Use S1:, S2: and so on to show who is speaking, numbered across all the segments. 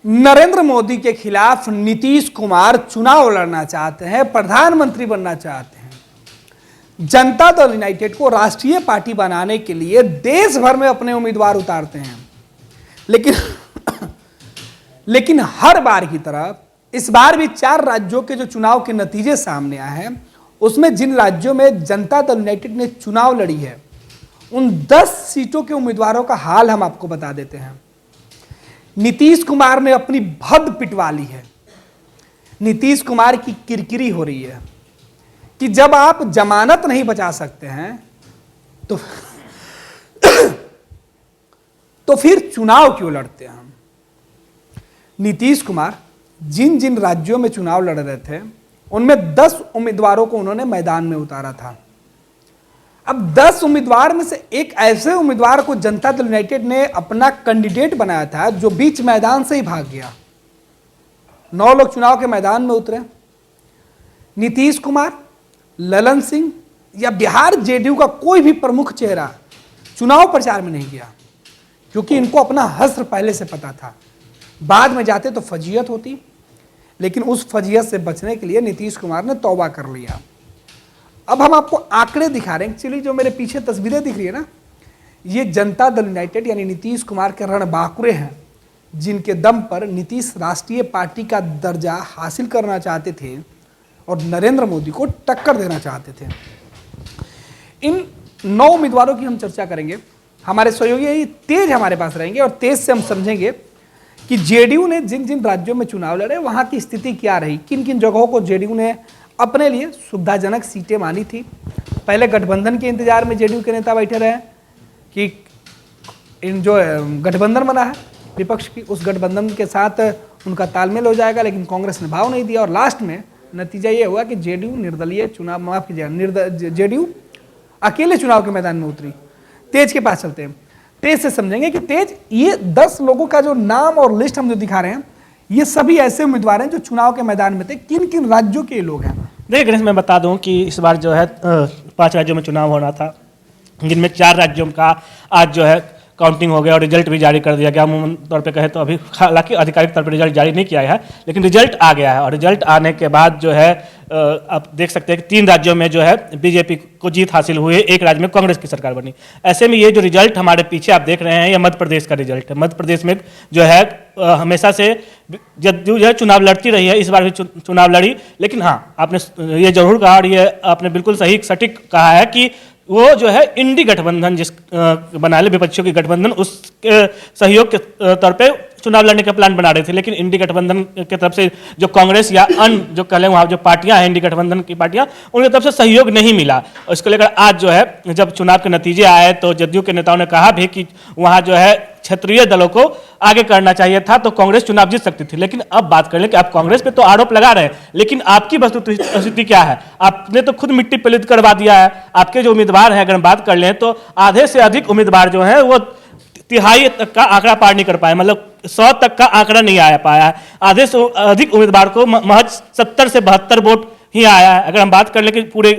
S1: नरेंद्र मोदी के खिलाफ नीतीश कुमार चुनाव लड़ना चाहते हैं, प्रधानमंत्री बनना चाहते हैं। जनता दल यूनाइटेड को राष्ट्रीय पार्टी बनाने के लिए देश भर में अपने उम्मीदवार उतारते हैं, लेकिन हर बार की तरह इस बार भी 4 राज्यों के जो चुनाव के नतीजे सामने आए हैं, उसमें जिन राज्यों में जनता दल यूनाइटेड ने चुनाव लड़ी है, उन 10 सीटों के उम्मीदवारों का हाल हम आपको बता देते हैं। नीतीश कुमार ने अपनी भद पिटवा ली है। नीतीश कुमार की किरकिरी हो रही है कि जब आप जमानत नहीं बचा सकते हैं तो फिर चुनाव क्यों लड़ते हैं हम। नीतीश कुमार जिन जिन राज्यों में चुनाव लड़ रहे थे, उनमें 10 उम्मीदवारों को उन्होंने मैदान में उतारा था। अब 10 उम्मीदवार में से एक ऐसे उम्मीदवार को जनता दल यूनाइटेड ने अपना कैंडिडेट बनाया था जो बीच मैदान से ही भाग गया। 9 लोग चुनाव के मैदान में उतरे। नीतीश कुमार, ललन सिंह या बिहार जेडीयू का कोई भी प्रमुख चेहरा चुनाव प्रचार में नहीं गया, क्योंकि इनको अपना हश्र पहले से पता था। बाद में जाते तो फजीयत होती, लेकिन उस फजीयत से बचने के लिए नीतीश कुमार ने तौबा कर लिया। अब हम आपको आंकड़े दिखा रहे हैं। एक्चुअली जो मेरे पीछे तस्वीरें दिख रही है ना, ये जनता दल यूनाइटेड यानी नीतीश कुमार के रणबांकुरे हैं, जिनके दम पर नीतीश राष्ट्रीय पार्टी का दर्जा हासिल करना चाहते थे और नरेंद्र मोदी को टक्कर देना चाहते थे। इन 9 उम्मीदवारों की हम चर्चा करेंगे। हमारे सहयोगी तेज हमारे पास रहेंगे और तेज से हम समझेंगे कि जेडीयू ने जिन जिन राज्यों में चुनाव लड़े वहां की स्थिति क्या रही, किन किन जगहों को जेडीयू ने अपने लिए सुविधाजनक सीटें मानी थी। पहले गठबंधन के इंतजार में जेडीयू के नेता बैठे रहे कि इन जो गठबंधन बना है विपक्ष की, उस गठबंधन के साथ उनका तालमेल हो जाएगा, लेकिन कांग्रेस ने भाव नहीं दिया और लास्ट में नतीजा ये हुआ कि जेडीयू निर्दलीय चुनाव, माफ कीजिएगा, जेडीयू अकेले चुनाव के मैदान में उतरी। तेज के पास चलते हैं, तेज से समझेंगे कि तेज ये 10 लोगों का जो नाम और लिस्ट हम जो दिखा रहे हैं, ये सभी ऐसे उम्मीदवार हैं जो चुनाव के मैदान में थे। किन किन राज्यों के लोग हैं?
S2: देखिए गणेश, मैं बता दूं कि इस बार जो है 5 राज्यों में चुनाव होना था, जिनमें 4 राज्यों का आज जो है काउंटिंग हो गया और रिजल्ट भी जारी कर दिया गया। अमूमन तौर पे कहे तो अभी हालांकि आधिकारिक तौर पर रिजल्ट जारी नहीं किया है, लेकिन रिजल्ट आ गया है। और रिजल्ट आने के बाद जो है आप देख सकते हैं कि 3 राज्यों में जो है बीजेपी को जीत हासिल हुई है, 1 राज्य में कांग्रेस की सरकार बनी। ऐसे में ये जो रिजल्ट हमारे पीछे आप देख रहे हैं, ये मध्य प्रदेश का रिजल्ट है। मध्य प्रदेश में जो है हमेशा से जदयू जो है चुनाव लड़ती रही है, इस बार भी चुनाव लड़ी, लेकिन हाँ, आपने ये जरूर कहा और ये आपने बिल्कुल सही सटीक कहा है कि वो जो है इंडी गठबंधन जिस बना ले विपक्षियों की गठबंधन, उसके सहयोग के तौर पे चुनाव लड़ने का प्लान बना रहे थे। लेकिन इंडी गठबंधन की तरफ से जो कांग्रेस या अन्य जो कह लें वहाँ जो पार्टियां हैं, इंडी गठबंधन की पार्टियां, उनकी तरफ से सहयोग नहीं मिला। और इसको लेकर आज जो है जब चुनाव के नतीजे आए तो जदयू के नेताओं ने कहा भी कि वहाँ जो है क्षेत्रीय दलों को आगे करना चाहिए था, तो कांग्रेस चुनाव जीत सकती थी। लेकिन अब बात कर लें कि आप कांग्रेस पे तो आरोप लगा रहे हैं, लेकिन आपकी वस्तुस्थिति क्या है? आपने तो खुद मिट्टी पलीत करवा दिया है। आपके जो उम्मीदवार हैं, अगर हम बात कर लें तो आधे से अधिक उम्मीदवार जो हैं वो 3/4 तक का आंकड़ा पार नहीं कर पाए, मतलब 100 तक का आंकड़ा नहीं आ पाया है। आधे से अधिक उम्मीदवार को महज 70 से 72 वोट ही आया है। अगर हम बात कर लें कि पूरे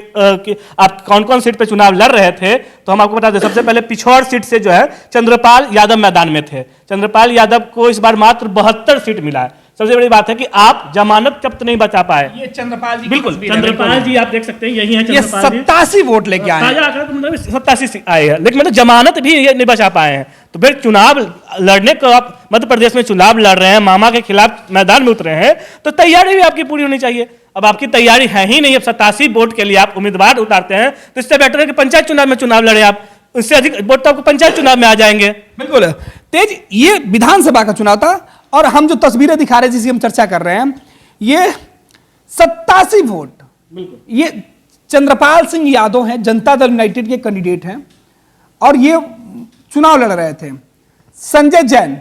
S2: आप कौन कौन सीट पे चुनाव लड़ रहे थे, तो हम आपको बता दें, सबसे पहले पिछौर सीट से जो है चंद्रपाल यादव मैदान में थे। चंद्रपाल यादव को इस बार मात्र 72 सीट मिला है। सबसे बड़ी बात है कि आप जमानत जब्त नहीं बचा पाए।
S1: ये चंद्रपाल जी,
S2: बिल्कुल चंद्रपाल जी आप देख सकते हैं, यही है
S1: ये 87 वोट लेके आए हैं।
S2: ताजा आंकड़ा तो मतलब 87 आए हैं, लेकिन मतलब जमानत भी ये नहीं बचा पाए हैं। तो फिर चुनाव लड़ने को आप मध्य प्रदेश में चुनाव लड़ रहे हैं, मामा के खिलाफ मैदान में उतरे हैं, तो तैयारी भी आपकी पूरी होनी चाहिए। अब आपकी तैयारी है ही नहीं। अब 87 वोट के लिए आप उम्मीदवार उतारते हैं, तो इससे बेटर है कि पंचायत चुनाव में चुनाव लड़े आप। इससे अधिक वोट तो आपको पंचायत चुनाव में आ जाएंगे।
S1: बिल्कुल तेज, ये विधानसभा का चुनाव था और हम जो तस्वीरें दिखा रहे हैं जिसकी हम चर्चा कर रहे हैं, ये 87 वोट, ये चंद्रपाल सिंह यादव हैं, जनता दल यूनाइटेड के कैंडिडेट हैं और ये चुनाव लड़ रहे थे। संजय जैन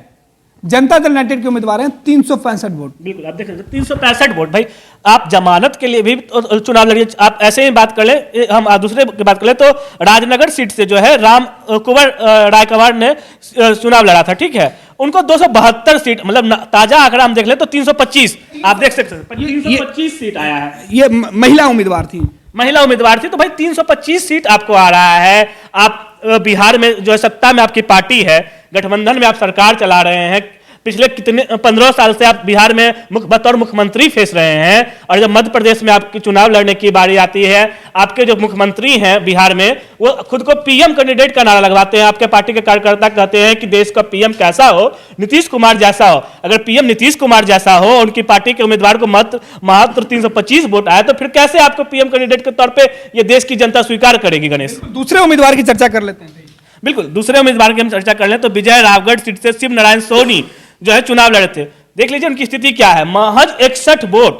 S1: जनता दल यूनाइटेड के उम्मीदवार हैं, 365 वोट।
S2: बिल्कुल आप देख रहे हैं 365 वोट। भाई आप जमानत के लिए भी चुनाव लड़िए। आप ऐसे ही बात कर लें, हम दूसरे की बात कर लें तो राजनगर सीट से जो है राम कुंवर रायकवाड़ ने चुनाव लड़ा था, ठीक है। उनको 272 सीट, मतलब ताजा आंकड़ा हम देख लें तो 325 आप देख सकते हैं, 325 सीट आया है।
S1: ये महिला उम्मीदवार थी,
S2: महिला उम्मीदवार थी, तो भाई 325 सीट आपको आ रहा है। आप बिहार में जो है सत्ता में आपकी पार्टी है, गठबंधन में आप सरकार चला रहे हैं, पिछले कितने 15 साल से आप बिहार में बतौर मुख्यमंत्री फेस रहे हैं, और जब मध्य प्रदेश में आपकी चुनाव लड़ने की बारी आती है, आपके जो मुख्यमंत्री हैं बिहार में वो खुद को पीएम कैंडिडेट का नारा लगवाते हैं। आपके पार्टी के कार्यकर्ता कहते हैं कि देश का पीएम कैसा हो, नीतीश कुमार जैसा हो। अगर पीएम नीतीश कुमार जैसा हो, उनकी पार्टी के उम्मीदवार को मात्र 325 वोट आए, तो फिर कैसे आपको पीएम कैंडिडेट के तौर पे ये देश की जनता स्वीकार करेगी? गणेश,
S1: दूसरे उम्मीदवार की चर्चा कर लेते हैं।
S2: बिल्कुल, दूसरे उम्मीदवार की हम चर्चा कर लें तो विजय रावगढ़ सीट से शिव नारायण सोनी जो है चुनाव लड़े थे। देख लीजिए उनकी स्थिति क्या है, महज 61 वोट।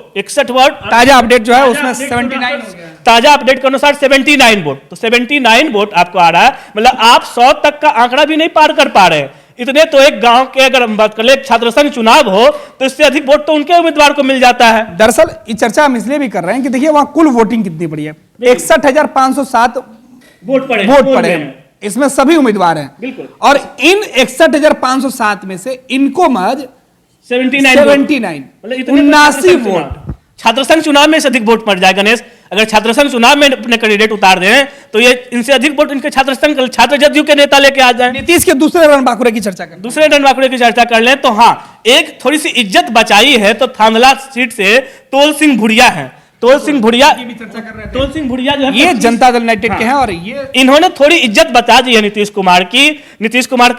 S1: ताजा अपडेट जो है उसमें 79 हो गया।
S2: ताजा अपडेट के अनुसार 79 वोट, तो 79 वोट आपको आ रहा है। मतलब आप 100 तक का आंकड़ा भी नहीं पार कर पा रहे हैं। इतने तो एक गांव के अगर हम बात कर ले, छात्र संघ चुनाव हो तो इससे अधिक वोट तो उनके उम्मीदवार को मिल जाता है।
S1: दरअसल ये चर्चा हम इसलिए भी कर रहे हैं कि देखिए वहां कुल वोटिंग कितनी बड़ी है, 61,507 वोट पड़े हैं। इसमें सभी उम्मीदवार हैं,
S2: बिल्कुल।
S1: और इन 61,507 में से इनको महज 79 79 वोट।
S2: छात्र संघ चुनाव में से अधिक वोट पड़ जाए गणेश। अगर छात्र संघ चुनाव में अपने कैंडिडेट उतार दें तो ये इनसे अधिक वोट इनके छात्र संघ छात्र जदयू के नेता लेके आ जाए।
S1: नीतीश के दूसरे रणबांकुरे की चर्चा करें।
S2: दूसरे रणबांकुरे की चर्चा कर लें तो हाँ, एक थोड़ी सी इज्जत बचाई है तो थांदला सीट से तोल सिंह भुड़िया है। तोल सिंह भुड़िया जो है
S1: ये जनता दल यूनाइटेड के हैं, और ये
S2: इन्होंने थोड़ी इज्जत बचा दी है नीतीश कुमार की। नीतीश कुमार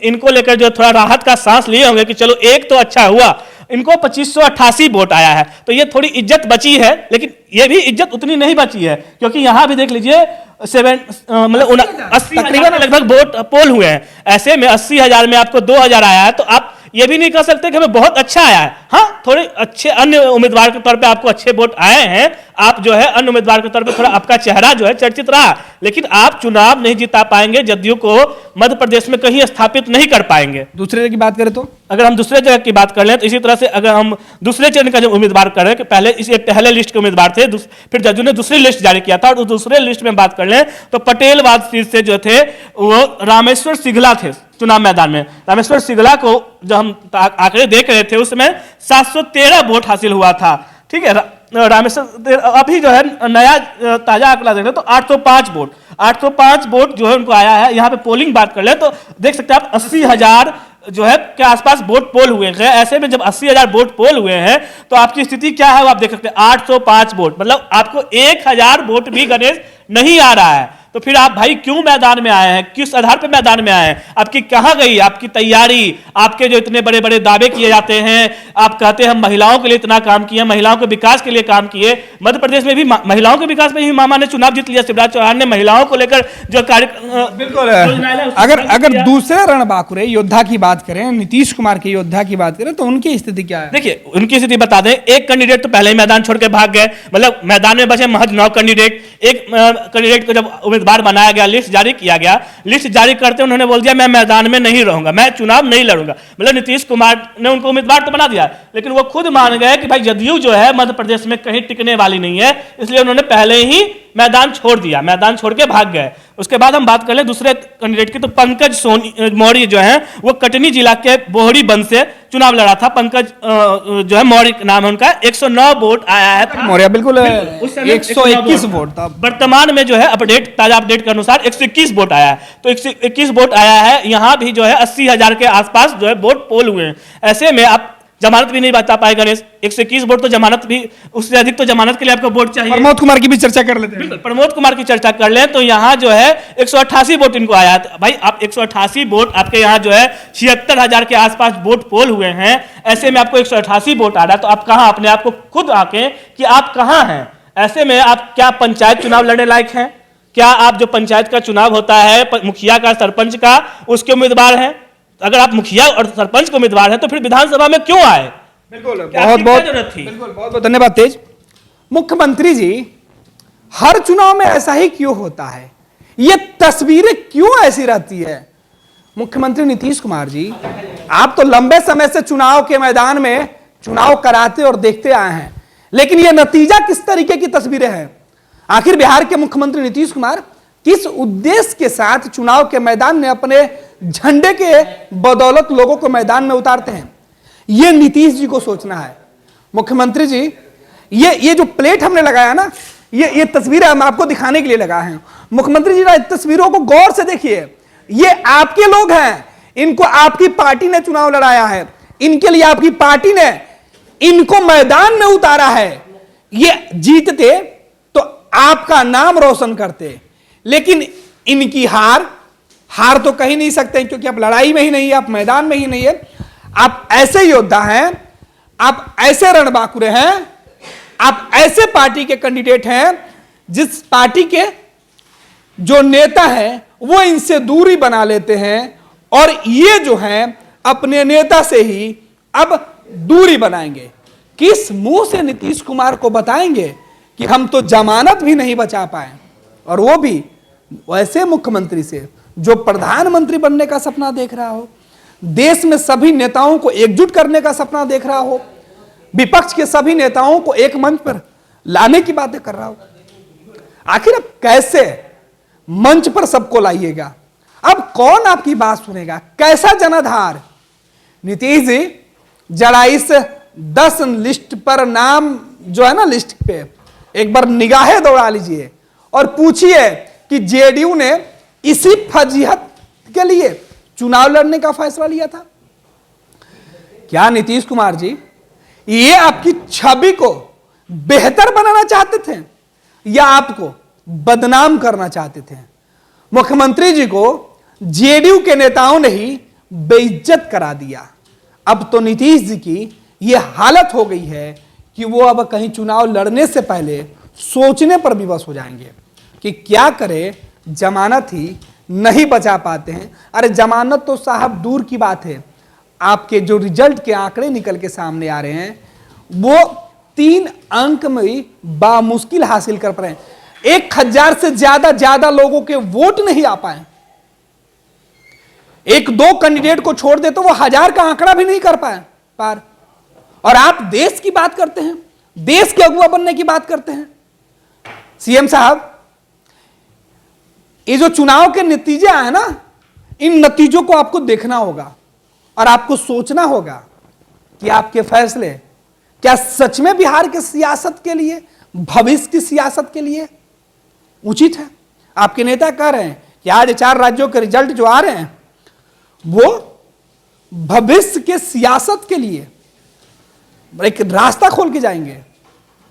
S2: इनको लेकर जो थोड़ा राहत का सांस लिए होंगे कि चलो एक तो अच्छा हुआ, इनको 2588 वोट आया है, तो ये थोड़ी इज्जत बची है। लेकिन ये भी इज्जत उतनी नहीं बची है, क्योंकि यहां भी देख लीजिए 80 तकरीबन लगभग वोट पोल हुए हैं। ऐसे में 80,000 में आपको 2,000 आया है, तो आप ये भी नहीं कह सकते कि हमें बहुत अच्छा आया है। हाँ, थोड़े अच्छे अन्य उम्मीदवार के तौर पे आपको अच्छे वोट आए हैं, आप जो है अन्य उम्मीदवार के तौर पे थोड़ा आपका चेहरा जो है चर्चित रहा, लेकिन आप चुनाव नहीं जिता पाएंगे, जदयू को मध्य प्रदेश में कहीं स्थापित नहीं कर पाएंगे।
S1: दूसरे जगह की बात करें तो
S2: अगर हम दूसरे जगह की बात कर लें तो इसी तरह से अगर हम दूसरे चरण का जो उम्मीदवार करें कि पहले पहले लिस्ट के उम्मीदवार थे, फिर जदयू ने दूसरी लिस्ट जारी किया था, और दूसरे लिस्ट में बात कर लें तो पटेलवाद सीट से जो थे वो रामेश्वर सिघला थे चुनाव मैदान में। रामेश्वर सिघला को जो हम आंकड़े देख रहे थे उसमें 713 वोट हासिल हुआ था। ठीक है, रामेश्वर अभी जो है नया ताजा आंकड़ा देख रहे तो 805 वोट जो है उनको आया है। यहाँ पे पोलिंग बात कर ले तो देख सकते हैं आप 80,000 जो है के आसपास वोट पोल हुए हैं। ऐसे में जब 80,000 वोट पोल हुए हैं तो आपकी स्थिति क्या है वो आप देख सकते हैं, 805 वोट, मतलब आपको 1,000 वोट भी गणेश नहीं आ रहा है। तो फिर आप भाई क्यों मैदान में आए हैं, किस आधार पर मैदान में आए हैं? आपकी कहां गई आपकी तैयारी? आपके जो इतने बड़े बड़े दावे किए जाते हैं, आप कहते हैं हम महिलाओं के लिए इतना काम किए, महिलाओं के विकास के लिए काम किए। मध्य प्रदेश में भी महिलाओं के विकास में ही मामा ने चुनाव जीत लिया। शिवराज चौहान ने महिलाओं को लेकर जो कार्य
S1: बिल्कुल अगर दूसरे रणबांकुरे योद्धा की बात करें, नीतीश कुमार के योद्धा की बात करें, तो उनकी स्थिति क्या है?
S2: देखिए उनकी स्थिति बता दें, एक कैंडिडेट तो पहले ही मैदान छोड़ के भाग गए, मतलब मैदान में बचे महज 9 कैंडिडेट। एक कैंडिडेट को जब उम्मीदवार बनाया गया, लिस्ट जारी किया गया, लिस्ट जारी करते उन्होंने बोल दिया मैं मैदान में नहीं रहूंगा, मैं चुनाव नहीं लड़ूंगा। मतलब नीतीश कुमार ने उनको उम्मीदवार तो बना दिया, लेकिन वो खुद मान गए कि भाई जदयू जो है मध्य प्रदेश में कहीं टिकने वाली नहीं है, इसलिए उन्होंने पहले ही मैदान छोड़ दिया, मैदान छोड़ के भाग गए। उसके बाद हम बात कर ले दूसरे कैंडिडेट की, तो पंकज मौर्य जो है वो कटनी जिला के बोहरी बंद से चुनाव लड़ा था। पंकज जो है मौर्य नाम है उनका, 109 वोट आया है।
S1: मौर्य बिल्कुल 121 वोट था।
S2: वर्तमान में जो है ताजा अपडेट के अनुसार 121 वोट आया है, तो 121 वोट आया है। यहां भी जो है 80,000 के आसपास जो है वोट पोल हुए हैं। ऐसे में आप जमानत भी नहीं बता पाए गणेश, 121 वोट तो जमानत भी, उससे अधिक तो जमानत के लिए आपको वोट चाहिए।
S1: प्रमोद कुमार की भी चर्चा कर लेते हैं।
S2: प्रमोद कुमार की चर्चा कर लें तो यहाँ जो है 188 वोट इनको आया है। भाई आप 188 वोट आपके यहाँ जो है 76,000 के आसपास वोट पोल हुए हैं। ऐसे में आपको 188 वोट आ रहा है, तो आप कहाँ अपने आप को खुद आके कि आप कहाँ हैं? ऐसे में आप क्या पंचायत चुनाव लड़ने लायक हैं? क्या आप जो पंचायत का चुनाव होता है मुखिया का, सरपंच का, उसके उम्मीदवार हैं? अगर आप मुखिया और सरपंच के उम्मीदवार हैं तो फिर विधानसभा में क्यों आए?
S1: बिल्कुल बहुत धन्यवाद तेज। मुख्यमंत्री जी हर चुनाव में ऐसा ही क्यों होता है? ये तस्वीरें क्यों ऐसी रहती है? मुख्यमंत्री नीतीश कुमार जी, आप तो लंबे समय से चुनाव के मैदान में चुनाव कराते और देखते आए हैं, लेकिन यह नतीजा किस तरीके की तस्वीरें हैं? आखिर बिहार के मुख्यमंत्री नीतीश कुमार किस उद्देश्य के साथ चुनाव के मैदान में अपने झंडे के बदौलत लोगों को मैदान में उतारते हैं? यह नीतीश जी को सोचना है। मुख्यमंत्री जी, ये जो प्लेट हमने लगाया ना, ये तस्वीरें हम आपको दिखाने के लिए लगाए हैं। मुख्यमंत्री जी तस्वीरों को गौर से देखिए, ये आपके लोग हैं, इनको आपकी पार्टी ने चुनाव लड़ाया है। इनके लिए आपकी पार्टी ने इनको मैदान में उतारा है। ये जीतते तो आपका नाम रोशन करते, लेकिन इनकी हार तो कहीं नहीं सकते क्योंकि आप लड़ाई में ही नहीं है, आप मैदान में ही नहीं है। आप ऐसे योद्धा हैं, आप ऐसे रणबांकुरे हैं, आप ऐसे पार्टी के कैंडिडेट हैं जिस पार्टी के जो नेता हैं वो इनसे दूरी बना लेते हैं, और ये जो हैं अपने नेता से ही अब दूरी बनाएंगे। किस मुंह से नीतीश कुमार को बताएंगे कि हम तो जमानत भी नहीं बचा पाए, और वो भी वैसे मुख्यमंत्री से जो प्रधानमंत्री बनने का सपना देख रहा हो, देश में सभी नेताओं को एकजुट करने का सपना देख रहा हो, विपक्ष के सभी नेताओं को एक मंच पर लाने की बातें कर रहा हो। आखिर अब कैसे मंच पर सबको लाइएगा? अब कौन आपकी बात सुनेगा? कैसा जनाधार? नीतीश जी जरा इस 10 लिस्ट पर नाम जो है ना, लिस्ट पे एक बार निगाहें दौड़ा लीजिए और पूछिए कि जेडीयू ने इसी फजीहत के लिए चुनाव लड़ने का फैसला लिया था क्या? नीतीश कुमार जी ये आपकी छवि को बेहतर बनाना चाहते थे या आपको बदनाम करना चाहते थे? मुख्यमंत्री जी को जेडीयू के नेताओं ने ही बेइज्जत करा दिया। अब तो नीतीश जी की यह हालत हो गई है कि वो अब कहीं चुनाव लड़ने से पहले सोचने पर विवश हो जाएंगे कि क्या करें, जमानत ही नहीं बचा पाते हैं। अरे जमानत तो साहब दूर की बात है, आपके जो रिजल्ट के आंकड़े निकल के सामने आ रहे हैं वो 3 अंक में ही बामुश्किल हासिल कर पाए। 1000 से ज्यादा लोगों के वोट नहीं आ पाए। 1-2 कैंडिडेट को छोड़ दे तो वो 1000 का आंकड़ा भी नहीं कर पाए पार। और आप देश की बात करते हैं, देश के अगुवा बनने की बात करते हैं। सीएम साहब, ये जो चुनाव के नतीजे आए ना, इन नतीजों को आपको देखना होगा और आपको सोचना होगा कि आपके फैसले क्या सच में बिहार की सियासत के लिए, भविष्य की सियासत के लिए उचित है। आपके नेता कह रहे हैं कि आज 4 राज्यों के रिजल्ट जो आ रहे हैं वो भविष्य के सियासत के लिए एक रास्ता खोल के जाएंगे।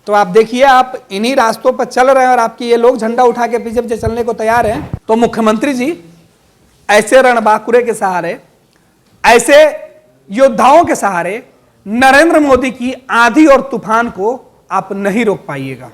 S1: तो आप देखिए, आप इन्हीं रास्तों पर चल रहे हैं और आपके ये लोग झंडा उठा के पीछे पीछे चलने को तैयार हैं। तो मुख्यमंत्री जी ऐसे रणबांकुरे के सहारे, ऐसे योद्धाओं के सहारे नरेंद्र मोदी की आंधी और तूफान को आप नहीं रोक पाइएगा।